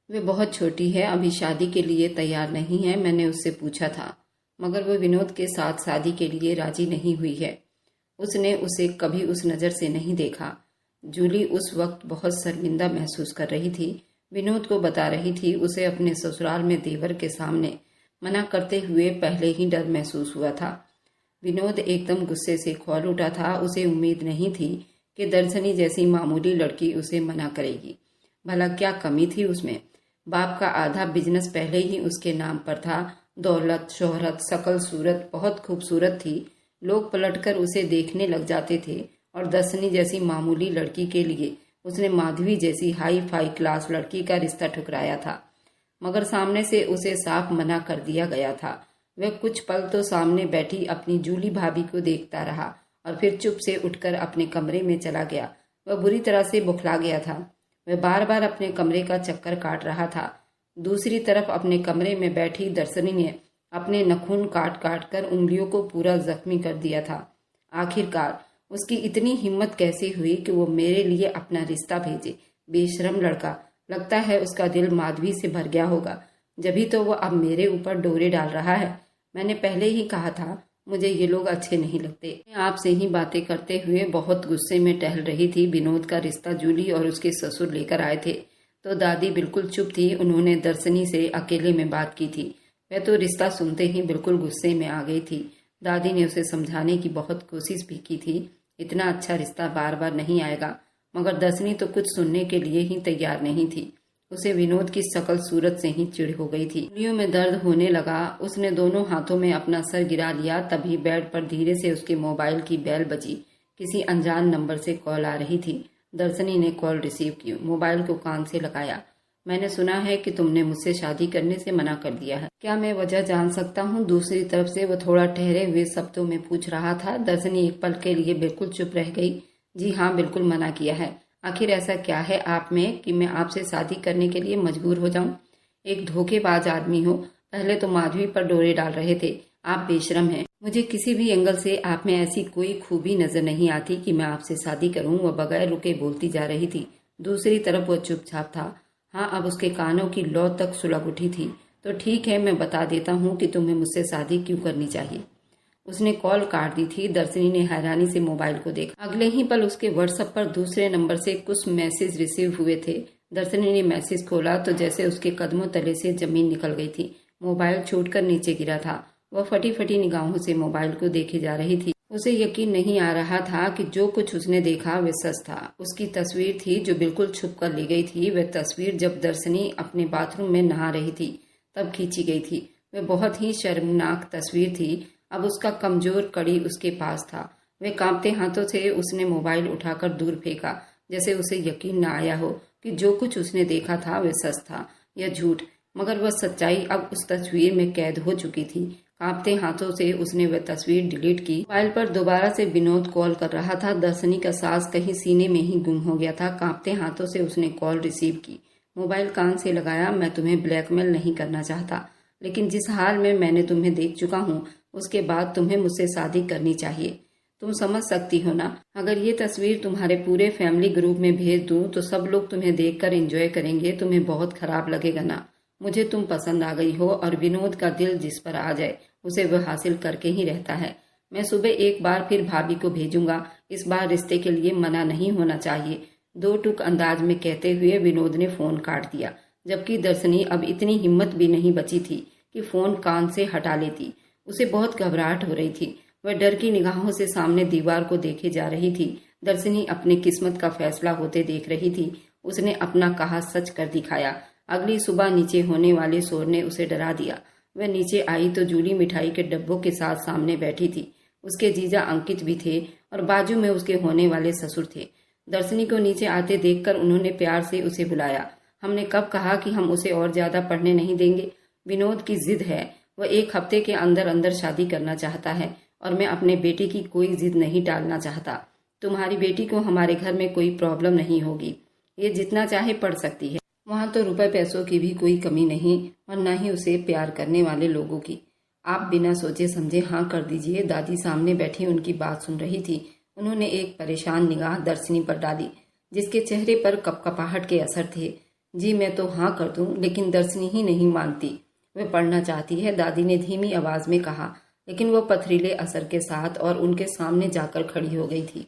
वे बहुत छोटी है, अभी शादी के लिए तैयार नहीं है। मैंने उससे पूछा था, मगर वो विनोद के साथ शादी के लिए राजी नहीं हुई है। उसने उसे कभी उस नज़र से नहीं देखा। जूली उस वक्त बहुत शर्मिंदा महसूस कर रही थी। विनोद को बता रही थी उसे अपने ससुराल में देवर के सामने मना करते हुए पहले ही डर महसूस हुआ था। विनोद एकदम गुस्से से खौल उठा था। उसे उम्मीद नहीं थी कि दर्शनी जैसी मामूली लड़की उसे मना करेगी। भला क्या कमी थी उसमें? बाप का आधा बिजनेस पहले ही उसके नाम पर था। दौलत, शोहरत, शकल सूरत बहुत खूबसूरत थी। लोग पलटकर उसे देखने लग जाते थे और दर्शनी जैसी मामूली लड़की के लिए उसने माधवी जैसी हाई फाई क्लास लड़की का रिश्ता ठुकराया था। मगर सामने से उसे साफ मना कर दिया गया था। वह कुछ पल तो सामने बैठी अपनी जूली भाभी को देखता रहा और फिर चुप से उठकर अपने कमरे में चला गया। वह बुरी तरह से बौखला गया था। वह बार बार अपने कमरे का चक्कर काट रहा था। दूसरी तरफ अपने कमरे में बैठी दर्शनी ने अपने नखून काट काट कर उंगलियों को पूरा जख्मी कर दिया था। आखिरकार उसकी इतनी हिम्मत कैसे हुई कि वो मेरे लिए अपना रिश्ता भेजे? बेशरम लड़का। लगता है उसका दिल माधवी से भर गया होगा, जभी तो वो अब मेरे ऊपर डोरे डाल रहा है। मैंने पहले ही कहा था मुझे ये लोग अच्छे नहीं लगते। मैं आपसे ही बातें करते हुए बहुत गुस्से में टहल रही थी। विनोद का रिश्ता जूली और उसके ससुर लेकर आए थे तो दादी बिल्कुल चुप थी। उन्होंने दर्शनी से अकेले में बात की थी। वह तो रिश्ता सुनते ही बिल्कुल गुस्से में आ गई थी। दादी ने उसे समझाने की बहुत कोशिश भी की थी, इतना अच्छा रिश्ता बार बार नहीं आएगा, मगर दर्शनी तो कुछ सुनने के लिए ही तैयार नहीं थी। उसे विनोद की शकल सूरत से ही चिढ़ हो गई थी। उंगलियों में दर्द होने लगा। उसने दोनों हाथों में अपना सर गिरा लिया। तभी बेड पर धीरे से उसके मोबाइल की बेल बजी। किसी अनजान नंबर से कॉल आ रही थी। दर्शनी ने कॉल रिसीव की, मोबाइल को कान से लगाया। मैंने सुना है कि तुमने मुझसे शादी करने से मना कर दिया है, क्या मैं वजह जान सकता हूँ? दूसरी तरफ से वो थोड़ा ठहरे हुए शब्दों में पूछ रहा था। दर्शनी एक पल के लिए बिल्कुल चुप रह गई। जी हाँ, बिल्कुल मना किया है। आखिर ऐसा क्या है आप में कि मैं आपसे शादी करने के लिए मजबूर हो जाऊं? एक धोखेबाज आदमी हो। पहले तो माधवी पर डोरे डाल रहे थे। आप बेशरम हैं। मुझे किसी भी एंगल से आप में ऐसी कोई खूबी नजर नहीं आती कि मैं आपसे शादी करूं। वह बगैर रुके बोलती जा रही थी। दूसरी तरफ वह चुपचाप था। हाँ, अब उसके कानों की लौ तक सुलग उठी थी। तो ठीक है, मैं बता देता हूँ कि तुम्हें मुझसे शादी क्यों करनी चाहिए। उसने कॉल काट दी थी। दर्शनी ने हैरानी से मोबाइल को देखा। अगले ही पल उसके व्हाट्सएप पर दूसरे नंबर से कुछ मैसेज रिसीव हुए थे। दर्शनी ने मैसेज खोला तो जैसे उसके कदमों तले से जमीन निकल गई थी। मोबाइल छूटकर नीचे गिरा था। वह फटी फटी निगाहों से मोबाइल को देखे जा रही थी। उसे यकीन नहीं आ रहा था कि जो कुछ उसने देखा वह सच था। उसकी तस्वीर थी जो बिल्कुल छुप कर ली गई थी। वह तस्वीर जब दर्शनी अपने बाथरूम में नहा रही थी तब खींची गई थी। वह बहुत ही शर्मनाक तस्वीर थी। अब उसका कमजोर कड़ी उसके पास था। वह कांपते हाथों से उसने मोबाइल उठाकर दूर फेंका, जैसे उसे यकीन न आया हो कि जो कुछ उसने देखा था वह सच था या झूठ। मगर वह सच्चाई अब उस तस्वीर में कैद हो चुकी थी। कांपते हाथों से उसने वह तस्वीर डिलीट की। मोबाइल पर दोबारा से विनोद कॉल कर रहा था। दर्शनी का सांस कहीं सीने में ही गुम हो गया था। कांपते हाथों से उसने कॉल रिसीव की। मोबाइल कान से लगाया। मैं तुम्हें ब्लैकमेल नहीं करना चाहता, लेकिन जिस हाल में मैंने तुम्हें देख चुका हूँ उसके बाद तुम्हें मुझसे शादी करनी चाहिए। तुम समझ सकती हो ना, अगर ये तस्वीर तुम्हारे पूरे फैमिली ग्रुप में भेज दूं तो सब लोग तुम्हें देखकर एंजॉय करेंगे। तुम्हें बहुत खराब लगेगा ना। मुझे तुम पसंद आ गई हो और विनोद का दिल जिस पर आ जाए उसे वह हासिल करके ही रहता है। मैं सुबह एक बार फिर भाभी को भेजूंगा। इस बार रिश्ते के लिए मना नहीं होना चाहिए। दो टूक अंदाज में कहते हुए विनोद ने फोन काट दिया, जबकि दर्शनी अब इतनी हिम्मत भी नहीं बची थी कि फोन कान से हटा लेती। उसे बहुत घबराहट हो रही थी। वह डर की निगाहों से सामने दीवार को देखे जा रही थी। दर्शनी अपनी किस्मत का फैसला होते देख रही थी। उसने अपना कहा सच कर दिखाया। अगली सुबह नीचे होने वाले शोर ने उसे डरा दिया। वह नीचे आई तो जूली मिठाई के डब्बों के साथ सामने बैठी थी। उसके जीजा अंकित भी थे और बाजू में उसके होने वाले ससुर थे। दर्शनी को नीचे आते देखकर उन्होंने प्यार से उसे बुलाया। हमने कब कहा कि हम उसे और ज्यादा पढ़ने नहीं देंगे? विनोद की जिद है। वह एक हफ्ते के अंदर अंदर शादी करना चाहता है और मैं अपने बेटे की कोई जिद नहीं टालना चाहता। तुम्हारी बेटी को हमारे घर में कोई प्रॉब्लम नहीं होगी। ये जितना चाहे पढ़ सकती है। वहाँ तो रुपए पैसों की भी कोई कमी नहीं और न ही उसे प्यार करने वाले लोगों की। आप बिना सोचे समझे हाँ कर दीजिए। दादी सामने बैठी उनकी बात सुन रही थी। उन्होंने एक परेशान निगाह दर्शनी पर डाली, जिसके चेहरे पर कपकपाहट के असर थे। जी मैं तो हाँ कर दूं, लेकिन दर्शनी ही नहीं मानती। वह पढ़ना चाहती है, दादी ने धीमी आवाज में कहा, लेकिन वह पथरीले असर के साथ और उनके सामने जाकर खड़ी हो गई थी।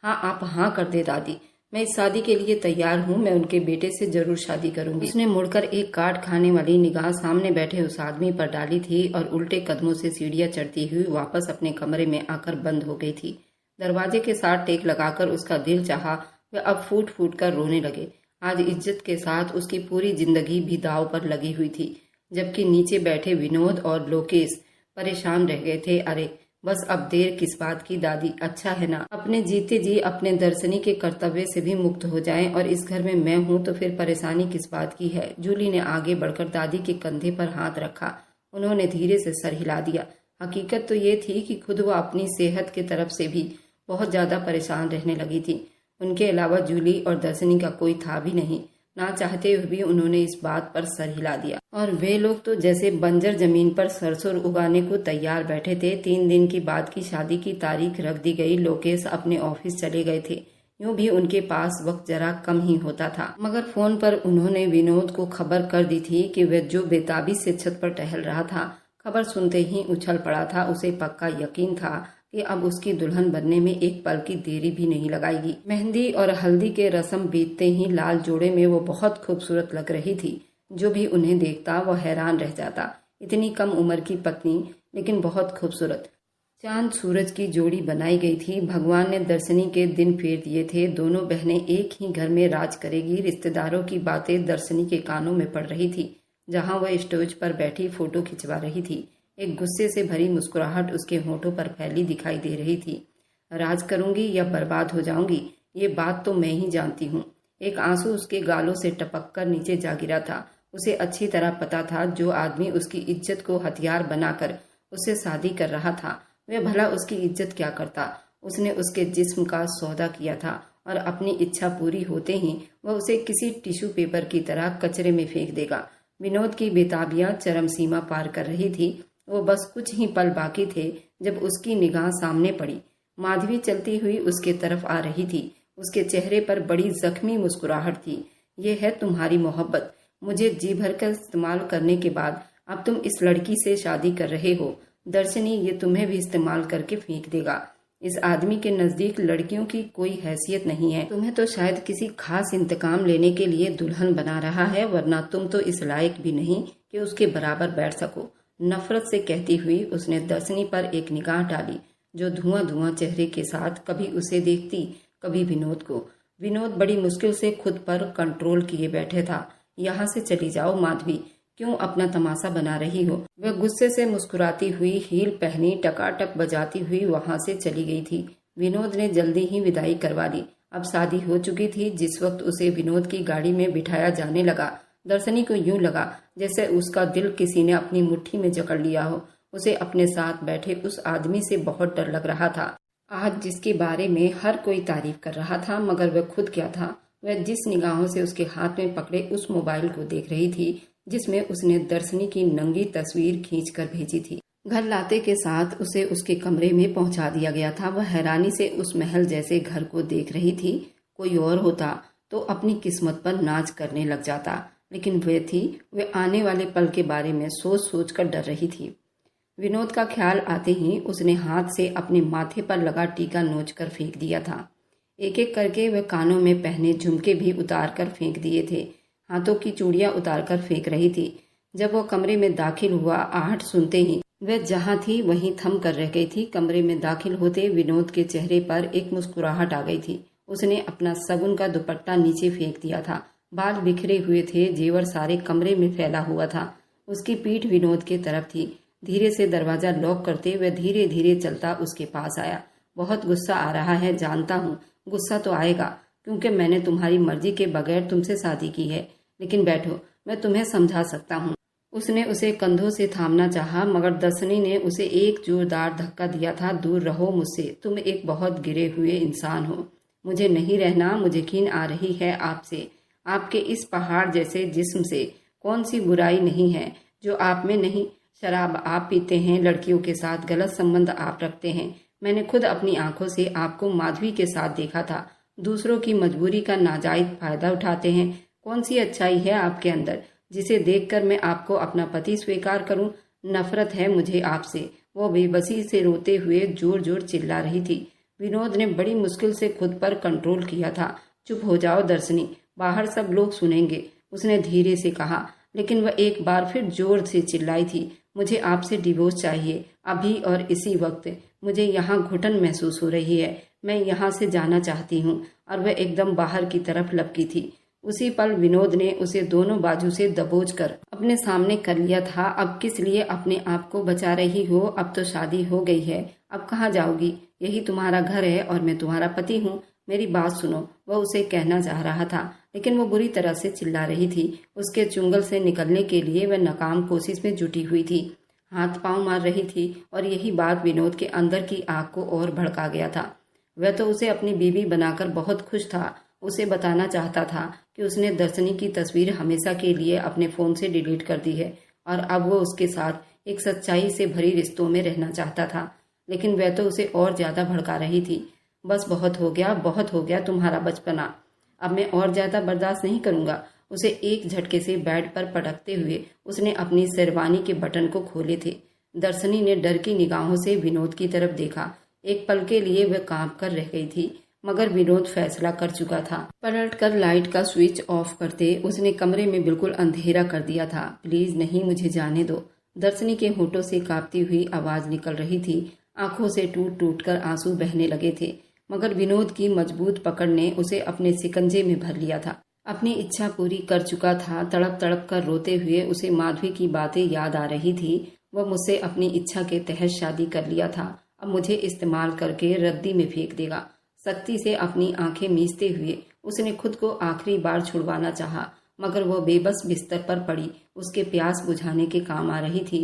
हाँ आप हाँ कर दे दादी, मैं इस शादी के लिए तैयार हूँ, मैं उनके बेटे से जरूर शादी करूंगी। उसने मुड़कर एक काट खाने वाली निगाह सामने बैठे उस आदमी पर डाली थी और उल्टे कदमों से सीढ़ियां चढ़ती हुई वापस अपने कमरे में आकर बंद हो गई थी। दरवाजे के साथ टेक लगाकर उसका दिल चाहा, वह अब फूट फूट कर रोने लगे। आज इज्जत के साथ उसकी पूरी जिंदगी भी दाव पर लगी हुई थी, जबकि नीचे बैठे विनोद और लोकेश परेशान रह गए थे। अरे बस अब देर किस बात की दादी, अच्छा है ना अपने जीते जी अपने दर्शनी के कर्तव्य से भी मुक्त हो जाएं, और इस घर में मैं हूं तो फिर परेशानी किस बात की है। जूली ने आगे बढ़कर दादी के कंधे पर हाथ रखा। उन्होंने धीरे से सर हिला दिया। हकीकत तो ये थी कि खुद वो अपनी सेहत की तरफ से भी बहुत ज्यादा परेशान रहने लगी थी। उनके अलावा जूली और दर्शनी का कोई था भी नहीं। ना चाहते हुए भी उन्होंने इस बात पर सर हिला दिया, और वे लोग तो जैसे बंजर जमीन पर सरसों उगाने को तैयार बैठे थे। 3 दिन की बाद की शादी की तारीख रख दी गई। लोकेश अपने ऑफिस चले गए थे। यूं भी उनके पास वक्त जरा कम ही होता था, मगर फोन पर उन्होंने विनोद को खबर कर दी थी कि वह जो बेताबी से छत पर टहल रहा था। खबर सुनते ही उछल पड़ा था। उसे पक्का यकीन था कि अब उसकी दुल्हन बनने में एक पल की देरी भी नहीं लगाएगी। मेहंदी और हल्दी के रस्म बीतते ही लाल जोड़े में वो बहुत खूबसूरत लग रही थी। जो भी उन्हें देखता वह हैरान रह जाता। इतनी कम उम्र की पत्नी, लेकिन बहुत खूबसूरत। चांद सूरज की जोड़ी बनाई गई थी। भगवान ने दर्शनी के दिन फेर दिए थे। दोनों बहनें एक ही घर में राज करेगी। रिश्तेदारों की बातें दर्शनी के कानों में पड़ रही थी, जहां वह स्टेज पर बैठी फोटो खिंचवा रही थी। एक गुस्से से भरी मुस्कुराहट उसके होठों पर फैली दिखाई दे रही थी। राज करूंगी या बर्बाद हो जाऊंगी, ये बात तो मैं ही जानती हूँ। एक आंसू उसके गालों से टपक कर नीचे जा गिरा था। उसे अच्छी तरह पता था जो आदमी उसकी इज्जत को हथियार बनाकर उससे शादी कर रहा था, वह भला उसकी इज्जत क्या करता। उसने उसके जिस्म का सौदा किया था, और अपनी इच्छा पूरी होते ही वह उसे किसी टिश्यू पेपर की तरह कचरे में फेंक देगा। विनोद की बेताबियां चरम सीमा पार कर रही थी। वो बस कुछ ही पल बाकी थे जब उसकी निगाह सामने पड़ी। माधवी चलती हुई उसके तरफ आ रही थी। उसके चेहरे पर बड़ी जख्मी मुस्कुराहट थी। ये है तुम्हारी मोहब्बत। मुझे जी भर कर इस्तेमाल करने के बाद अब तुम इस लड़की से शादी कर रहे हो। दर्शनी, ये तुम्हें भी इस्तेमाल करके फेंक देगा। इस आदमी के नजदीक लड़कियों की कोई हैसियत नहीं है। तुम्हें तो शायद किसी खास इंतकाम लेने के लिए दुल्हन बना रहा है, वरना तुम तो इस लायक भी नहीं कि उसके बराबर बैठ सको। नफरत से कहती हुई उसने दर्शनी पर एक निगाह डाली, जो धुआं धुआं चेहरे के साथ कभी उसे देखती, कभी विनोद को। विनोद बड़ी मुश्किल से खुद पर कंट्रोल किए बैठे था। यहाँ से चली जाओ माधवी, क्यों अपना तमाशा बना रही हो। वह गुस्से से मुस्कुराती हुई हील पहनी टकाटक बजाती हुई वहां से चली गई थी। विनोद ने जल्दी ही विदाई करवा ली। अब शादी हो चुकी थी। जिस वक्त उसे विनोद की गाड़ी में बिठाया जाने लगा, दर्शनी को यूं लगा जैसे उसका दिल किसी ने अपनी मुट्ठी में जकड़ लिया हो। उसे अपने साथ बैठे उस आदमी से बहुत डर लग रहा था, आज जिसके बारे में हर कोई तारीफ कर रहा था। मगर वह खुद क्या था। वह जिस निगाहों से उसके हाथ में पकड़े उस मोबाइल को देख रही थी, जिसमें उसने दर्शनी की नंगी तस्वीर खींचकर भेजी थी। घर लाते के साथ उसे उसके कमरे में पहुंचा दिया गया था। वह हैरानी से उस महल जैसे घर को देख रही थी। कोई और होता तो अपनी किस्मत पर नाच करने लग जाता, लेकिन वे आने वाले पल के बारे में सोच सोच कर डर रही थी। विनोद का ख्याल आते ही उसने हाथ से अपने माथे पर लगा टीका नोच कर फेंक दिया था। एक एक करके वह कानों में पहने झुमके भी उतार कर फेंक दिए थे। हाथों की चूड़ियां उतार कर फेंक रही थी। जब वह कमरे में दाखिल हुआ, आहट सुनते ही वह जहां थी वहीं थम कर रह गई थी। कमरे में दाखिल होते विनोद के चेहरे पर एक मुस्कुराहट आ गई थी। उसने अपना सगुन का दुपट्टा नीचे फेंक दिया था। बाल बिखरे हुए थे, जेवर सारे कमरे में फैला हुआ था। उसकी पीठ विनोद के तरफ थी। धीरे से दरवाजा लॉक करते वह धीरे धीरे चलता उसके पास आया। बहुत गुस्सा आ रहा है, जानता हूँ। गुस्सा तो आएगा क्योंकि मैंने तुम्हारी मर्जी के बगैर तुमसे शादी की है, लेकिन बैठो, मैं तुम्हें समझा सकता हूँ। उसने उसे कंधों से थामना चाहा, मगर दर्शनी ने उसे एक जोरदार धक्का दिया था। दूर रहो मुझसे, तुम एक बहुत गिरे हुए इंसान हो। मुझे नहीं रहना। मुझे घिन आ रही है आपसे। आपके इस पहाड़ जैसे जिस्म से कौन सी बुराई नहीं है जो आप में नहीं। शराब आप पीते हैं, लड़कियों के साथ गलत संबंध आप रखते हैं। मैंने खुद अपनी आंखों से आपको माधवी के साथ देखा था। दूसरों की मजबूरी का नाजायज फायदा उठाते हैं। कौन सी अच्छाई है आपके अंदर जिसे देखकर मैं आपको अपना पति स्वीकार करूं? नफरत है मुझे आपसे। वो बेबसी से रोते हुए जोर जोर चिल्ला रही थी। विनोद ने बड़ी मुश्किल से खुद पर कंट्रोल किया था। चुप हो जाओ दर्शनी, बाहर सब लोग सुनेंगे, उसने धीरे से कहा। लेकिन वह एक बार फिर जोर से चिल्लाई थी। मुझे आपसे डिवोर्स चाहिए, अभी और इसी वक्त। मुझे यहाँ घुटन महसूस हो रही है, मैं यहाँ से जाना चाहती हूँ। और वह एकदम बाहर की तरफ लपकी थी। उसी पल विनोद ने उसे दोनों बाजू से दबोच कर अपने सामने कर लिया था। अब किस लिए अपने आप को बचा रही हो? अब तो शादी हो गई है, अब कहाँ जाओगी? यही तुम्हारा घर है और मैं तुम्हारा पति हूँ। मेरी बात सुनो, वह उसे कहना चाह रहा था, लेकिन वो बुरी तरह से चिल्ला रही थी। उसके चुंगल से निकलने के लिए वह नाकाम कोशिश में जुटी हुई थी, हाथ पांव मार रही थी। और यही बात विनोद के अंदर की आग को और भड़का गया था। वह तो उसे अपनी बीवी बनाकर बहुत खुश था। उसे बताना चाहता था कि उसने दर्शनी की तस्वीर हमेशा के लिए अपने फोन से डिलीट कर दी है और अब वो उसके साथ एक सच्चाई से भरी रिश्तों में रहना चाहता था। लेकिन वह तो उसे और ज्यादा भड़का रही थी। बस बहुत हो गया तुम्हारा बचपना, अब मैं और ज्यादा बर्दाश्त नहीं करूंगा। उसे एक झटके से बेड पर पटकते हुए उसने अपनी शेरवानी के बटन को खोले थे। दर्शनी ने डर की निगाहों से विनोद की तरफ देखा। एक पल के लिए वह कांप कर रह गई थी, मगर विनोद फैसला कर चुका था। पलटकर लाइट का स्विच ऑफ करते उसने कमरे में बिल्कुल अंधेरा कर दिया था। प्लीज नहीं, मुझे जाने दो। दर्शनी के होठों से कांपती हुई आवाज निकल रही थी। आंखों से टूट टूट कर आंसू बहने लगे थे, मगर विनोद की मजबूत पकड़ ने उसे अपने शिकंजे में भर लिया था। अपनी इच्छा पूरी कर चुका था। तड़प तड़प कर रोते हुए उसे माधवी की बातें याद आ रही थी। वह मुझसे अपनी इच्छा के तहत शादी कर लिया था, अब मुझे इस्तेमाल करके रद्दी में फेंक देगा। सख्ती से अपनी आंखें मीचते हुए उसने खुद को आखिरी बार छुड़वाना चाहा, मगर वह बेबस बिस्तर पर पड़ी उसके प्यास बुझाने के काम आ रही थी।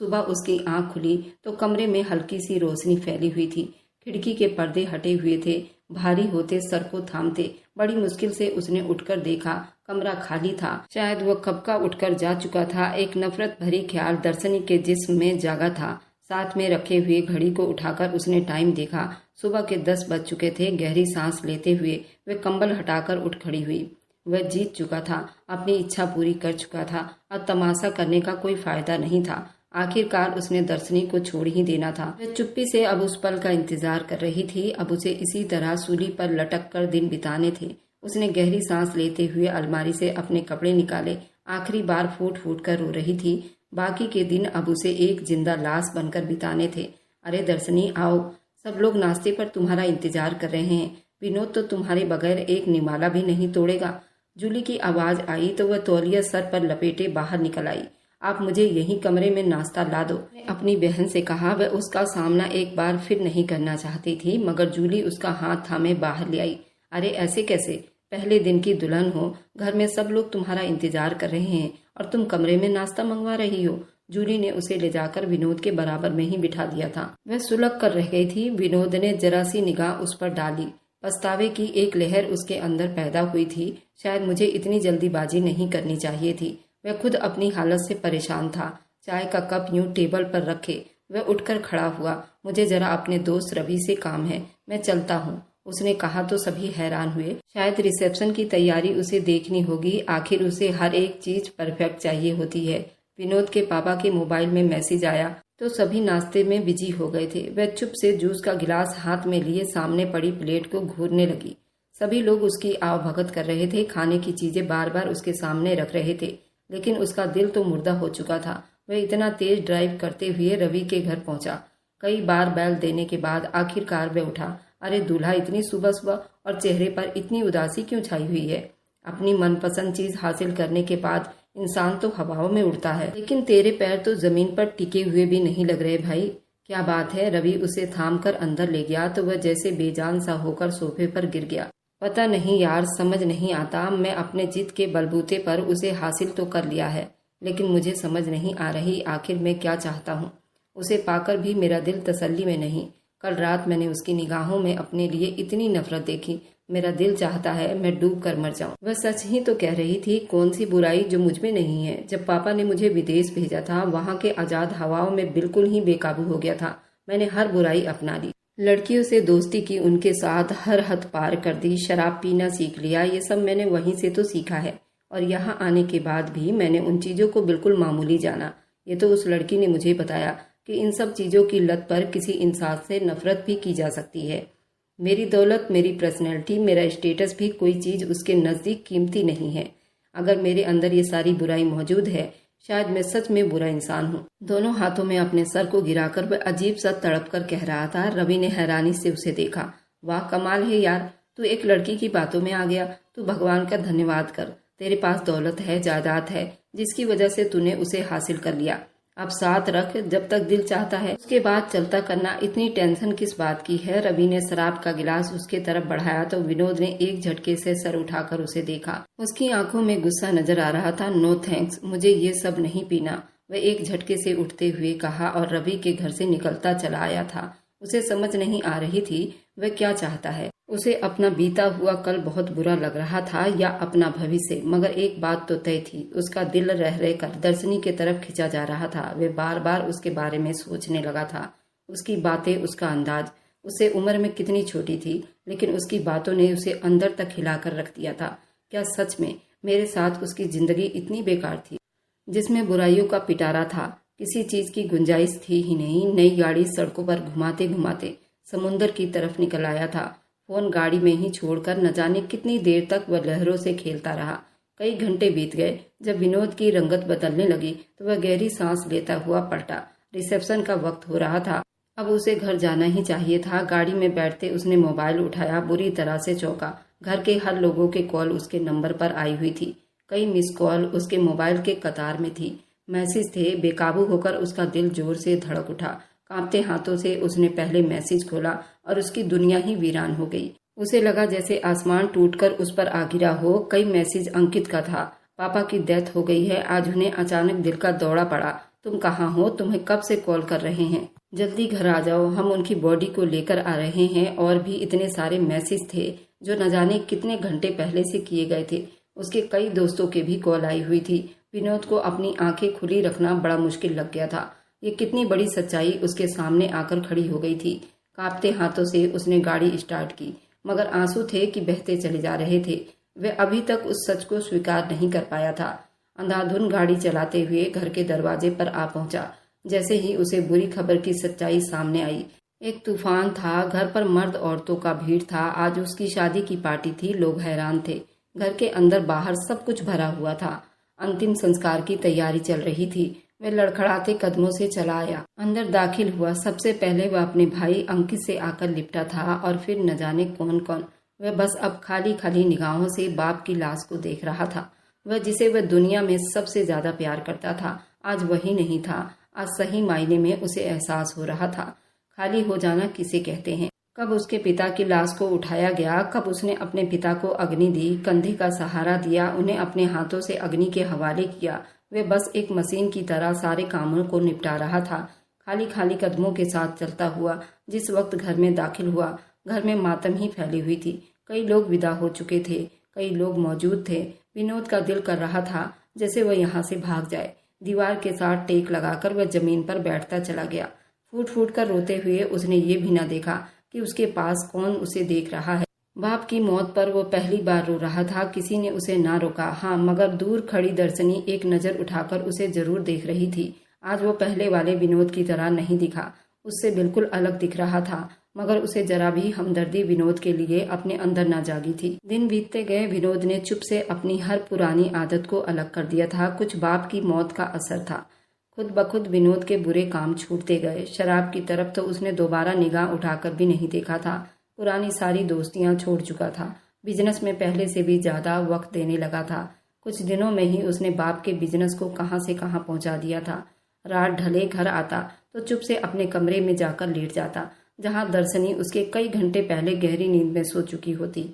सुबह उसकी आंख खुली तो कमरे में हल्की सी रोशनी फैली हुई थी। खिड़की के पर्दे हटे हुए थे, भारी होते सर को थामते बड़ी मुश्किल से उसने उठकर देखा। कमरा खाली था, शायद वह कब का उठकर जा चुका था। एक नफरत भरी ख्याल दर्शनी के जिस्म में जागा था। साथ में रखे हुए घड़ी को उठाकर उसने टाइम देखा। सुबह के 10 बज चुके थे। गहरी सांस लेते हुए वह कंबल हटाकर उठ खड़ी हुई। वह जीत चुका था, अपनी इच्छा पूरी कर चुका था। अब तमाशा करने का कोई फायदा नहीं था। आखिरकार उसने दर्शनी को छोड़ ही देना था। वह चुप्पी से अब उस पल का इंतजार कर रही थी। अब उसे इसी तरह सूली पर लटक कर दिन बिताने थे। उसने गहरी सांस लेते हुए अलमारी से अपने कपड़े निकाले। आखिरी बार फूट फूट कर रो रही थी। बाकी के दिन अब उसे एक जिंदा लाश बनकर बिताने थे। अरे दर्शनी, आओ, सब लोग नाश्ते पर तुम्हारा इंतजार कर रहे हैं। विनोद तो तुम्हारे बगैर एक निमाला भी नहीं तोड़ेगा। जूली की आवाज आई तो वह तौलिया सर पर लपेटे बाहर निकल आई। आप मुझे यही कमरे में नाश्ता ला दो, अपनी बहन से कहा। वह उसका सामना एक बार फिर नहीं करना चाहती थी, मगर जूली उसका हाथ थामे बाहर ले आई। अरे ऐसे कैसे? पहले दिन की दुल्हन हो, घर में सब लोग तुम्हारा इंतजार कर रहे हैं और तुम कमरे में नाश्ता मंगवा रही हो। जूली ने उसे ले जाकर विनोद के बराबर में ही बिठा दिया था। वह सुलग कर रह गई थी। विनोद ने जरा सी निगाह उस पर डाली। पछतावे की एक लहर उसके अंदर पैदा हुई थी। शायद मुझे इतनी जल्दीबाजी नहीं करनी चाहिए थी। वह खुद अपनी हालत से परेशान था। चाय का कप यूं टेबल पर रखे वह उठकर खड़ा हुआ। मुझे जरा अपने दोस्त रवि से काम है, मैं चलता हूँ, उसने कहा तो सभी हैरान हुए। शायद रिसेप्शन की तैयारी उसे देखनी होगी। आखिर उसे हर एक चीज परफेक्ट चाहिए होती है। विनोद के पापा के मोबाइल में मैसेज आया तो सभी नाश्ते में बिजी हो गए थे। वह चुप से जूस का गिलास हाथ में लिए सामने पड़ी प्लेट को घूरने लगी। सभी लोग उसकी आवभगत कर रहे थे, खाने की चीजें बार बार उसके सामने रख रहे थे, लेकिन उसका दिल तो मुर्दा हो चुका था। वह इतना तेज ड्राइव करते हुए रवि के घर पहुंचा। कई बार बैल देने के बाद आखिरकार वह उठा। अरे दूल्हा, इतनी सुबह सुबह और चेहरे पर इतनी उदासी क्यों छाई हुई है? अपनी मनपसंद चीज हासिल करने के बाद इंसान तो हवाओं में उड़ता है, लेकिन तेरे पैर तो जमीन पर टिके हुए भी नहीं लग रहे भाई। क्या बात है? रवि उसे थाम कर अंदर ले गया तो वह जैसे बेजान सा होकर सोफे पर गिर गया। पता नहीं यार, समझ नहीं आता। मैं अपने जिद के बलबूते पर उसे हासिल तो कर लिया है, लेकिन मुझे समझ नहीं आ रही आखिर मैं क्या चाहता हूँ। उसे पाकर भी मेरा दिल तसल्ली में नहीं। कल रात मैंने उसकी निगाहों में अपने लिए इतनी नफरत देखी, मेरा दिल चाहता है मैं डूब कर मर जाऊं। वह सच ही तो कह रही थी। कौन सी बुराई जो मुझ में नहीं है? जब पापा ने मुझे विदेश भेजा था, वहाँ के आजाद हवाओं में बिल्कुल ही बेकाबू हो गया था। मैंने हर बुराई अपना ली, लड़कियों से दोस्ती की, उनके साथ हर हद पार कर दी, शराब पीना सीख लिया। ये सब मैंने वहीं से तो सीखा है। और यहाँ आने के बाद भी मैंने उन चीज़ों को बिल्कुल मामूली जाना। ये तो उस लड़की ने मुझे बताया कि इन सब चीज़ों की लत पर किसी इंसान से नफरत भी की जा सकती है। मेरी दौलत, मेरी पर्सनैलिटी, मेरा स्टेटस भी कोई चीज़ उसके नज़दीक कीमती नहीं है। अगर मेरे अंदर ये सारी बुराई मौजूद है, शायद मैं सच में बुरा इंसान हूँ। दोनों हाथों में अपने सर को गिराकर वह अजीब सा तड़प कर कह रहा था। रवि ने हैरानी से उसे देखा। वाह, कमाल है यार, तू एक लड़की की बातों में आ गया। तू भगवान का धन्यवाद कर, तेरे पास दौलत है, जायदाद है, जिसकी वजह से तूने उसे हासिल कर लिया। अब साथ रख जब तक दिल चाहता है, उसके बाद चलता करना। इतनी टेंशन किस बात की है? रवि ने शराब का गिलास उसके तरफ बढ़ाया तो विनोद ने एक झटके से सर उठाकर उसे देखा। उसकी आंखों में गुस्सा नजर आ रहा था। नो थैंक्स, मुझे ये सब नहीं पीना, वह एक झटके से उठते हुए कहा और रवि के घर से निकलता चला आया था। उसे समझ नहीं आ रही थी वह क्या चाहता है। उसे अपना बीता हुआ कल बहुत बुरा लग रहा था या अपना भविष्य, मगर एक बात तो तय थी, उसका दिल रह रहकर दर्शनी के तरफ खिंचा जा रहा था। वे बार बार उसके बारे में सोचने लगा था। उसकी बातें, उसका अंदाज, उससे उम्र में कितनी छोटी थी, लेकिन उसकी बातों ने उसे अंदर तक हिलाकर रख दिया था। क्या सच में मेरे साथ उसकी जिंदगी इतनी बेकार थी, जिसमें बुराइयों का पिटारा था, किसी चीज की गुंजाइश थी ही नहीं। नई गाड़ी सड़कों पर घुमाते घुमाते समुंदर की तरफ निकल आया था। फोन गाड़ी में ही छोड़कर न जाने कितनी देर तक वह लहरों से खेलता रहा। कई घंटे बीत गए। जब विनोद की रंगत बदलने लगी तो वह गहरी सांस लेता हुआ पलटा। रिसेप्शन का वक्त हो रहा था। अब उसे घर जाना ही चाहिए था। गाड़ी में बैठते उसने मोबाइल उठाया, बुरी तरह से चौंका। घर के हर लोगों के कॉल उसके नंबर पर आई हुई थी। कई मिस कॉल उसके मोबाइल के कतार में थी। मैसेज थे। बेकाबू होकर उसका दिल जोर से धड़क उठा। कांपते हाथों से उसने पहले मैसेज खोला और उसकी दुनिया ही वीरान हो गई। उसे लगा जैसे आसमान टूटकर उस पर आ गिरा हो। कई मैसेज अंकित का था। पापा की डेथ हो गई है। आज उन्हें अचानक दिल का दौरा पड़ा। तुम कहाँ हो? तुम्हें कब से कॉल कर रहे हैं? जल्दी घर आ जाओ, हम उनकी बॉडी को लेकर आ रहे हैं। और भी इतने सारे मैसेज थे जो न जाने कितने घंटे पहले से किए गए थे। उसके कई दोस्तों के भी कॉल आई हुई थी। विनोद को अपनी आंखें खुली रखना बड़ा मुश्किल लग गया था। ये कितनी बड़ी सच्चाई उसके सामने आकर खड़ी हो गई थी। कांपते हाथों से उसने गाड़ी स्टार्ट की, मगर आंसू थे कि बहते चले जा रहे थे। वह अभी तक उस सच को स्वीकार नहीं कर पाया था। अंधाधुन गाड़ी चलाते हुए घर के दरवाजे पर आ पहुंचा। जैसे ही उसे बुरी खबर की सच्चाई सामने आई, एक तूफान था। घर पर मर्द औरतों का भीड़ था। आज उसकी शादी की पार्टी थी। लोग हैरान थे। घर के अंदर बाहर सब कुछ भरा हुआ था। अंतिम संस्कार की तैयारी चल रही थी। वह लड़खड़ाते कदमों से चला आया, अंदर दाखिल हुआ। सबसे पहले वह अपने भाई अंकित से आकर लिपटा था और फिर न जाने कौन कौन। वह बस अब खाली खाली निगाहों से बाप की लाश को देख रहा था। वह जिसे वह दुनिया में सबसे ज्यादा प्यार करता था, आज वही नहीं था। आज सही मायने में उसे एहसास हो रहा था। खाली हो जाना किसे कहते हैं? कब उसके पिता की लाश को उठाया गया, कब उसने अपने पिता को अग्नि दी, कंधे का सहारा दिया, उन्हें अपने हाथों से अग्नि के हवाले किया। वे बस एक मशीन की तरह सारे कामों को निपटा रहा था। खाली खाली कदमों के साथ चलता हुआ जिस वक्त घर में दाखिल हुआ, घर में मातम ही फैली हुई थी। कई लोग विदा हो चुके थे, कई लोग मौजूद थे। विनोद का दिल कर रहा था जैसे वह यहाँ से भाग जाए। दीवार के साथ टेक लगाकर वह जमीन पर बैठता चला गया। फूट फूट कर रोते हुए उसने ये भी न देखा कि उसके पास कौन उसे देख रहा है। बाप की मौत पर वो पहली बार रो रहा था। किसी ने उसे ना रोका। हाँ, मगर दूर खड़ी दर्शनी एक नजर उठाकर उसे जरूर देख रही थी। आज वो पहले वाले विनोद की तरह नहीं दिखा। उससे बिल्कुल अलग दिख रहा था, मगर उसे जरा भी हमदर्दी विनोद के लिए अपने अंदर ना जागी थी। दिन बीतते गए। विनोद ने चुप से अपनी हर पुरानी आदत को अलग कर दिया था। कुछ बाप की मौत का असर था। खुद ब खुद विनोद के बुरे काम छूटते गए। शराब की तरफ तो उसने दोबारा निगाह उठाकर भी नहीं देखा था। पुरानी सारी दोस्तियां छोड़ चुका था। बिजनेस में पहले से भी ज्यादा वक्त देने लगा था। कुछ दिनों में ही उसने बाप के बिजनेस को कहां से कहां पहुंचा दिया था। रात ढले घर आता तो चुप से अपने कमरे में जाकर लेट जाता, जहां दर्शनी उसके कई घंटे पहले गहरी नींद में सो चुकी होती।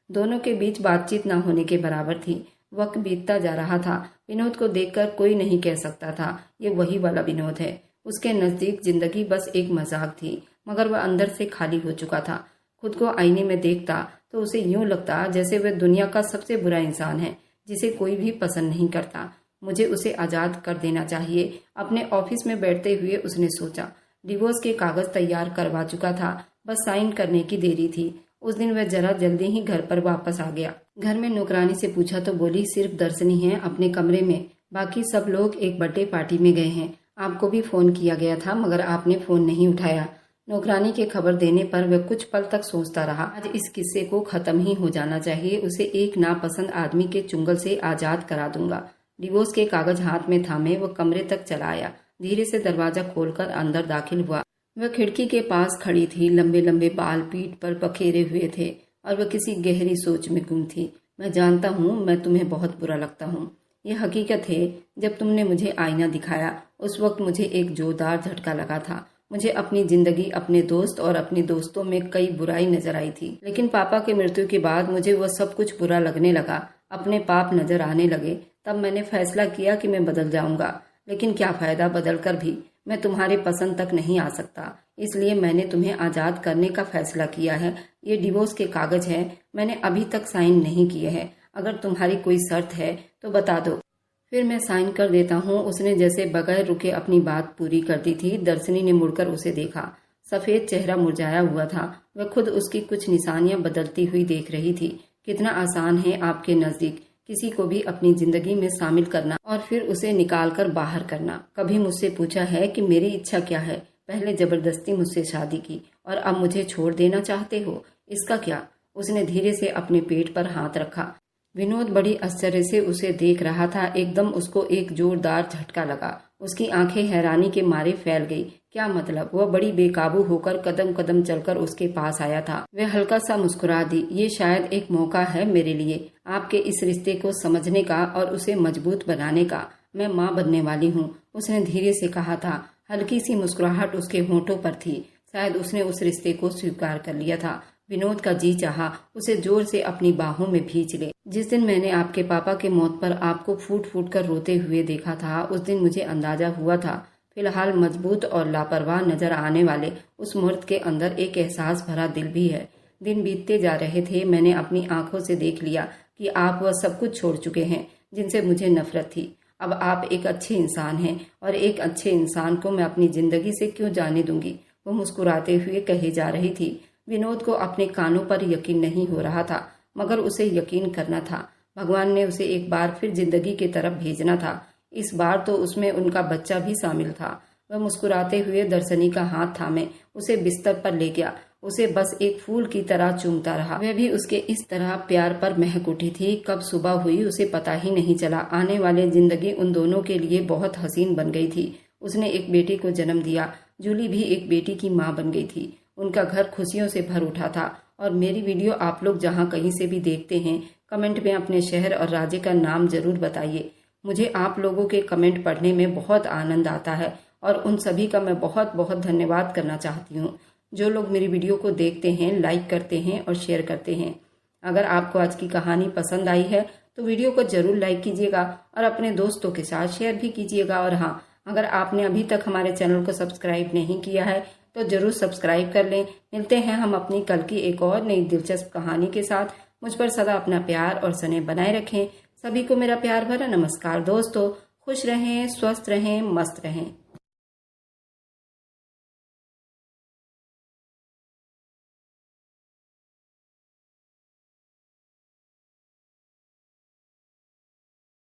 दोनों के बीच बातचीत न होने के बराबर थी। वक्त बीतता जा रहा था। विनोद को देखकर कोई नहीं कह सकता था ये वही वाला विनोद है। उसके नजदीक जिंदगी बस एक मजाक थी, मगर वह अंदर से खाली हो चुका था। खुद को आईने में देखता तो उसे यूं लगता जैसे वह दुनिया का सबसे बुरा इंसान है, जिसे कोई भी पसंद नहीं करता। मुझे उसे आजाद कर देना चाहिए। अपने ऑफिस में बैठते हुए उसने सोचा। डिवोर्स के कागज तैयार करवा चुका था, बस साइन करने की देरी थी। उस दिन वह जरा जल्दी ही घर पर वापस आ गया। घर में नौकरानी से पूछा तो बोली सिर्फ दर्शनी है अपने कमरे में, बाकी सब लोग एक बर्थडे पार्टी में गए हैं। आपको भी फ़ोन किया गया था मगर आपने फ़ोन नहीं उठाया। नौकरानी के खबर देने पर वह कुछ पल तक सोचता रहा। आज इस किस्से को ख़त्म ही हो जाना चाहिए। उसे एक नापसंद आदमी के चुंगल से आज़ाद करा दूंगा। डिवोर्स के कागज हाथ में थामे वह कमरे तक चला आया। धीरे से दरवाजा खोलकर अंदर दाखिल हुआ। वह खिड़की के पास खड़ी थी। लंबे लंबे बाल पीठ पर बखेरे हुए थे और वह किसी गहरी सोच में गुम थी। मैं जानता हूँ मैं तुम्हें बहुत बुरा लगता हूँ। यह हकीकत है। जब तुमने मुझे आईना दिखाया उस वक्त मुझे एक जोरदार झटका लगा था। मुझे अपनी जिंदगी, अपने दोस्त और अपने दोस्तों में कई बुराई नजर आई थी, लेकिन पापा की मृत्यु के बाद मुझे वह सब कुछ बुरा लगने लगा। अपने पाप नजर आने लगे। तब मैंने फैसला किया कि मैं बदल जाऊंगा, लेकिन क्या फायदा, बदल कर भी मैं तुम्हारे पसंद तक नहीं आ सकता। इसलिए मैंने तुम्हें आजाद करने का फैसला किया है। ये डिवोर्स के कागज हैं, मैंने अभी तक साइन नहीं किए हैं। अगर तुम्हारी कोई शर्त है तो बता दो, फिर मैं साइन कर देता हूँ। उसने जैसे बगैर रुके अपनी बात पूरी कर दी थी। दर्शनी ने मुड़कर उसे देखा। सफेद चेहरा मुरझाया हुआ था। वह खुद उसकी कुछ निशानियां बदलती हुई देख रही थी। कितना आसान है आपके नजदीक किसी को भी अपनी जिंदगी में शामिल करना और फिर उसे निकाल कर बाहर करना। कभी मुझसे पूछा है कि मेरी इच्छा क्या है? पहले जबरदस्ती मुझसे शादी की और अब मुझे छोड़ देना चाहते हो, इसका क्या? उसने धीरे से अपने पेट पर हाथ रखा। विनोद बड़ी आश्चर्य से उसे देख रहा था। एकदम उसको एक जोरदार झटका लगा। उसकी आंखें हैरानी के मारे फैल गई। क्या मतलब? वह बड़ी बेकाबू होकर कदम कदम चलकर उसके पास आया था। वह हल्का सा मुस्कुरा दी। ये शायद एक मौका है मेरे लिए आपके इस रिश्ते को समझने का और उसे मजबूत बनाने का। मैं माँ बनने वाली हूँ, उसने धीरे से कहा था। हल्की सी मुस्कुराहट उसके होठों पर थी। शायद उसने उस रिश्ते को स्वीकार कर लिया था। विनोद का जी चाहा उसे जोर से अपनी बाहों में भींच ले। जिस दिन मैंने आपके पापा के मौत पर आपको फूट फूट कर रोते हुए देखा था, उस दिन मुझे अंदाजा हुआ था फिलहाल मजबूत और लापरवाह नजर आने वाले उस मर्द के अंदर एक एहसास भरा दिल भी है। दिन बीतते जा रहे थे। मैंने अपनी आंखों से देख लिया कि आप वह सब कुछ छोड़ चुके हैं जिनसे मुझे नफरत थी। अब आप एक अच्छे इंसान हैं और एक अच्छे इंसान को मैं अपनी जिंदगी से क्यों जाने दूंगी? वो मुस्कुराते हुए कहे जा रही थी। विनोद को अपने कानों पर यकीन नहीं हो रहा था, मगर उसे यकीन करना था। भगवान ने उसे एक बार फिर जिंदगी की तरफ भेजना था। इस बार तो उसमें उनका बच्चा भी शामिल था। वह मुस्कुराते हुए दर्शनी का हाथ थामे उसे बिस्तर पर ले गया। उसे बस एक फूल की तरह चूमता रहा। वह भी उसके इस तरह प्यार पर महक उठी थी। कब सुबह हुई उसे पता ही नहीं चला। आने वाली जिंदगी उन दोनों के लिए बहुत हसीन बन गई थी। उसने एक बेटी को जन्म दिया। जूली भी एक बेटी की माँ बन गई थी। उनका घर खुशियों से भर उठा था। और मेरी वीडियो आप लोग जहाँ कहीं से भी देखते हैं, कमेंट में अपने शहर और राज्य का नाम जरूर बताइए। मुझे आप लोगों के कमेंट पढ़ने में बहुत आनंद आता है और उन सभी का मैं बहुत बहुत धन्यवाद करना चाहती हूँ जो लोग मेरी वीडियो को देखते हैं, लाइक करते हैं और शेयर करते हैं। अगर आपको आज की कहानी पसंद आई है तो वीडियो को जरूर लाइक कीजिएगा और अपने दोस्तों के साथ शेयर भी कीजिएगा। और हाँ, अगर आपने अभी तक हमारे चैनल को सब्सक्राइब नहीं किया है तो जरूर सब्सक्राइब कर लें। मिलते हैं हम अपनी कल की एक और नई दिलचस्प कहानी के साथ। मुझ पर सदा अपना प्यार और स्नेह बनाए रखें। सभी को मेरा प्यार भरा नमस्कार दोस्तों। खुश रहें, स्वस्थ रहें, मस्त रहें।